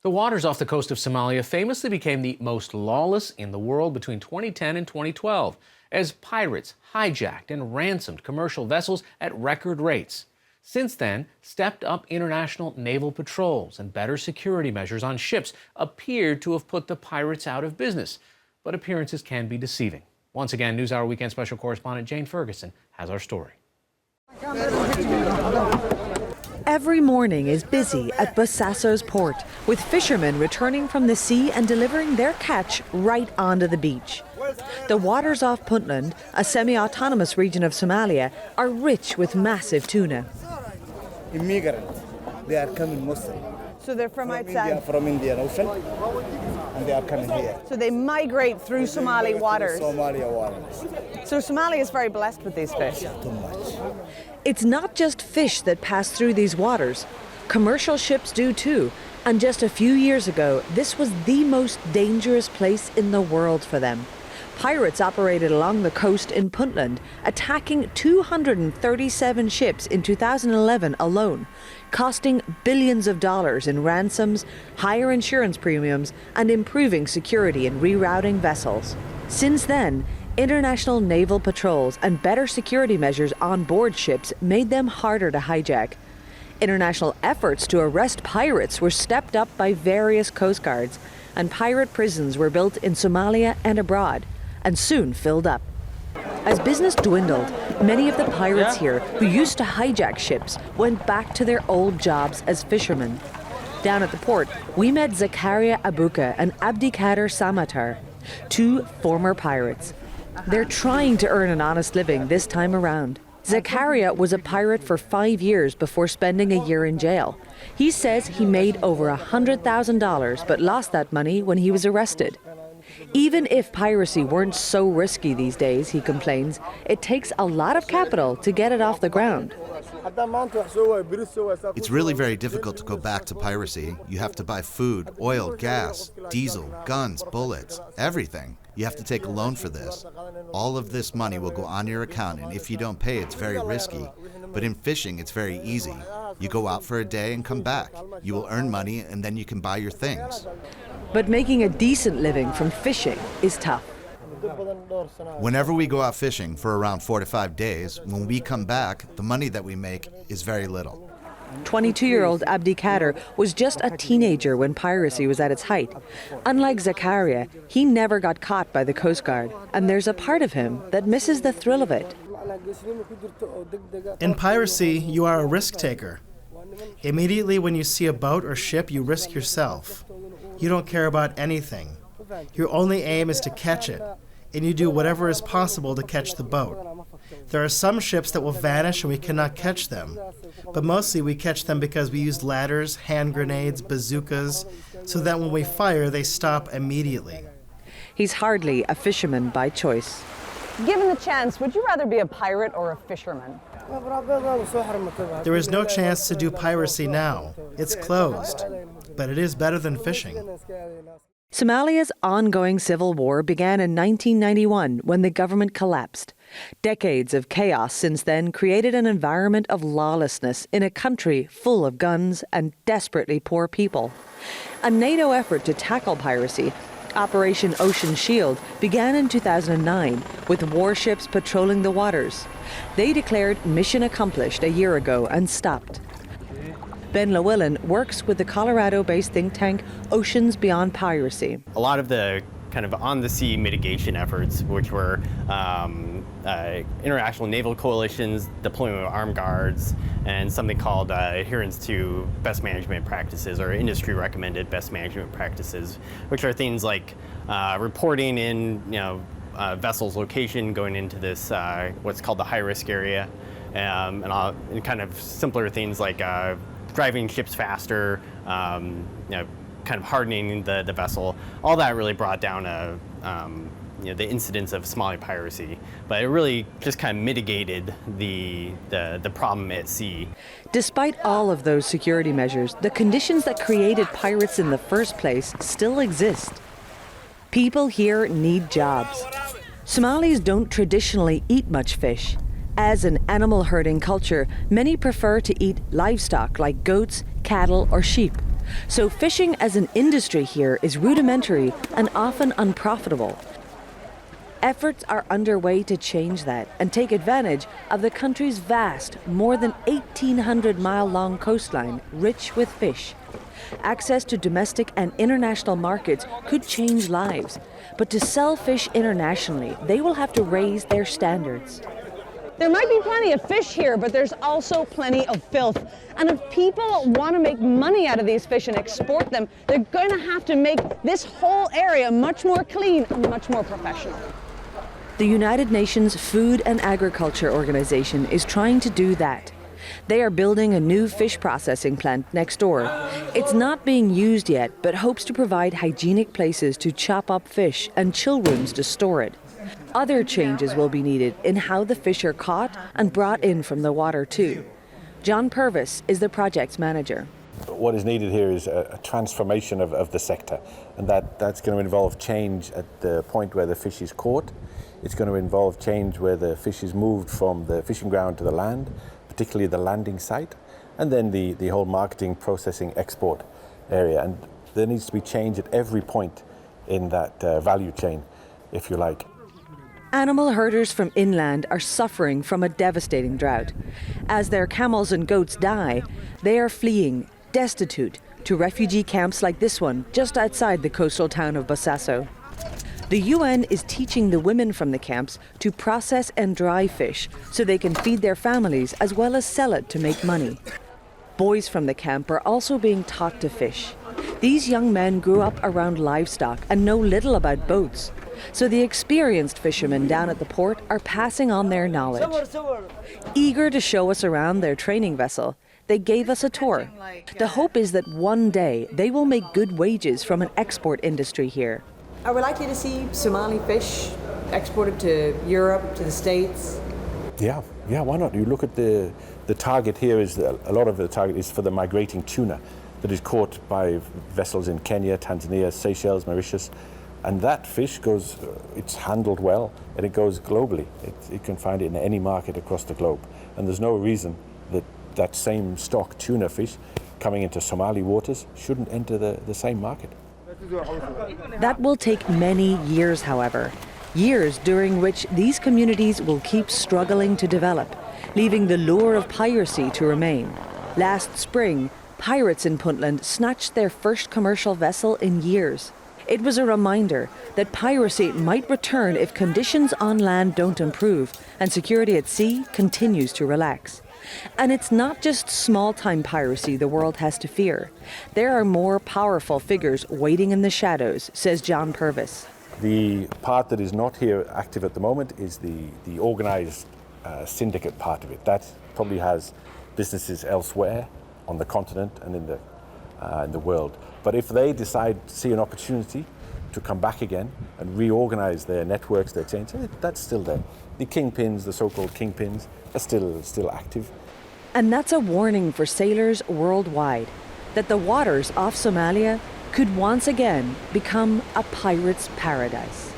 The waters off the coast of Somalia famously became the most lawless in the world between 2010 and 2012 as pirates hijacked and ransomed commercial vessels at record rates. Since then, stepped up international naval patrols and better security measures on ships appeared to have put the pirates out of business. But appearances can be deceiving. Once again, NewsHour Weekend Special Correspondent Jane Ferguson has our story. Every morning is busy at Bosasso's port, with fishermen returning from the sea and delivering their catch right onto the beach. The waters off Puntland, a semi-autonomous region of Somalia, are rich with massive tuna. Immigrants, they are coming mostly. So they're from outside? From Indian Ocean, and they are coming here. So they migrate through Somali waters? Somalia waters. So Somalia is very blessed with these fish? Too much. It's not just fish that pass through these waters. Commercial ships do too. And just a few years ago, this was the most dangerous place in the world for them. Pirates operated along the coast in Puntland, attacking 237 ships in 2011 alone, costing billions of dollars in ransoms, higher insurance premiums, and improving security in rerouting vessels. Since then, international naval patrols and better security measures on board ships made them harder to hijack. International efforts to arrest pirates were stepped up by various coast guards, and pirate prisons were built in Somalia and abroad, and soon filled up. As business dwindled, many of the pirates here who used to hijack ships went back to their old jobs as fishermen. Down at the port, we met Zakaria Abuka and Abdikader Samatar, two former pirates. They're trying to earn an honest living this time around. Zakaria was a pirate for 5 years before spending a year in jail. He says he made over $100,000 but lost that money when he was arrested. Even if piracy weren't so risky these days, he complains, it takes a lot of capital to get it off the ground. It's really very difficult to go back to piracy. You have to buy food, oil, gas, diesel, guns, bullets, everything. You have to take a loan for this. All of this money will go on your account, and if you don't pay, it's very risky. But in fishing, it's very easy. You go out for a day and come back. You will earn money, and then you can buy your things. But making a decent living from fishing is tough. Whenever we go out fishing for around 4 to 5 days, when we come back, the money that we make is very little. 22-year-old Abdi Kader was just a teenager when piracy was at its height. Unlike Zakaria, he never got caught by the Coast Guard, and there's a part of him that misses the thrill of it. In piracy, you are a risk taker. Immediately when you see a boat or ship, you risk yourself. You don't care about anything. Your only aim is to catch it, and you do whatever is possible to catch the boat. There are some ships that will vanish and we cannot catch them, but mostly we catch them because we use ladders, hand grenades, bazookas, so that when we fire, they stop immediately. He's hardly a fisherman by choice. Given the chance, would you rather be a pirate or a fisherman? There is no chance to do piracy now. It's closed, but it is better than fishing. Somalia's ongoing civil war began in 1991 when the government collapsed. Decades of chaos since then created an environment of lawlessness in a country full of guns and desperately poor people. A NATO effort to tackle piracy, Operation Ocean Shield, began in 2009 with warships patrolling the waters. They declared mission accomplished a year ago and stopped. Ben Llewellyn works with the Colorado-based think tank Oceans Beyond Piracy. A lot of the kind of on-the-sea mitigation efforts, which were international naval coalitions, deployment of armed guards, and something called adherence to best management practices or industry-recommended best management practices, which are things like reporting in, vessels' location going into this what's called the high-risk area, and kind of simpler things like driving ships faster, kind of hardening the vessel. All that really brought down the incidence of Somali piracy, but it really just kind of mitigated the problem at sea. Despite all of those security measures, the conditions that created pirates in the first place still exist. People here need jobs. Somalis don't traditionally eat much fish. As an animal herding culture, many prefer to eat livestock like goats, cattle, or sheep. So fishing as an industry here is rudimentary and often unprofitable. Efforts are underway to change that and take advantage of the country's vast, more than 1,800-mile-long coastline, rich with fish. Access to domestic and international markets could change lives, but to sell fish internationally, they will have to raise their standards. There might be plenty of fish here, but there's also plenty of filth. And if people want to make money out of these fish and export them, they're going to have to make this whole area much more clean and much more professional. The United Nations Food and Agriculture Organization is trying to do that. They are building a new fish processing plant next door. It's not being used yet, but hopes to provide hygienic places to chop up fish and chill rooms to store it. Other changes will be needed in how the fish are caught and brought in from the water too. John Purvis is the project's manager. What is needed here is a transformation of the sector, and that's going to involve change at the point where the fish is caught. It's going to involve change where the fish is moved from the fishing ground to the land, particularly the landing site, and then the whole marketing, processing, export area. And there needs to be change at every point in that value chain, if you like. Animal herders from inland are suffering from a devastating drought. As their camels and goats die, they are fleeing, destitute, to refugee camps like this one just outside the coastal town of Bosaso. The UN is teaching the women from the camps to process and dry fish so they can feed their families as well as sell it to make money. Boys from the camp are also being taught to fish. These young men grew up around livestock and know little about boats, so the experienced fishermen down at the port are passing on their knowledge. Eager to show us around their training vessel, they gave us a tour. The hope is that one day they will make good wages from an export industry here. Are we likely to see Somali fish exported to Europe, to the States? Yeah, why not? You look at the target here is a lot of the target is for the migrating tuna that is caught by vessels in Kenya, Tanzania, Seychelles, Mauritius, and that fish goes, it's handled well, and it goes globally. You can find it in any market across the globe, and there's no reason that same stock tuna fish coming into Somali waters shouldn't enter the same market. That will take many years, however. Years during which these communities will keep struggling to develop, leaving the lure of piracy to remain. Last spring, pirates in Puntland snatched their first commercial vessel in years. It was a reminder that piracy might return if conditions on land don't improve and security at sea continues to relax. And it's not just small-time piracy the world has to fear. There are more powerful figures waiting in the shadows, says John Purvis. The part that is not here active at the moment is the organized syndicate part of it. That probably has businesses elsewhere on the continent and in the world. But if they decide to see an opportunity to come back again and reorganize their networks, their chains, that's still there. The kingpins, the so-called kingpins, are still active. And that's a warning for sailors worldwide that the waters off Somalia could once again become a pirate's paradise.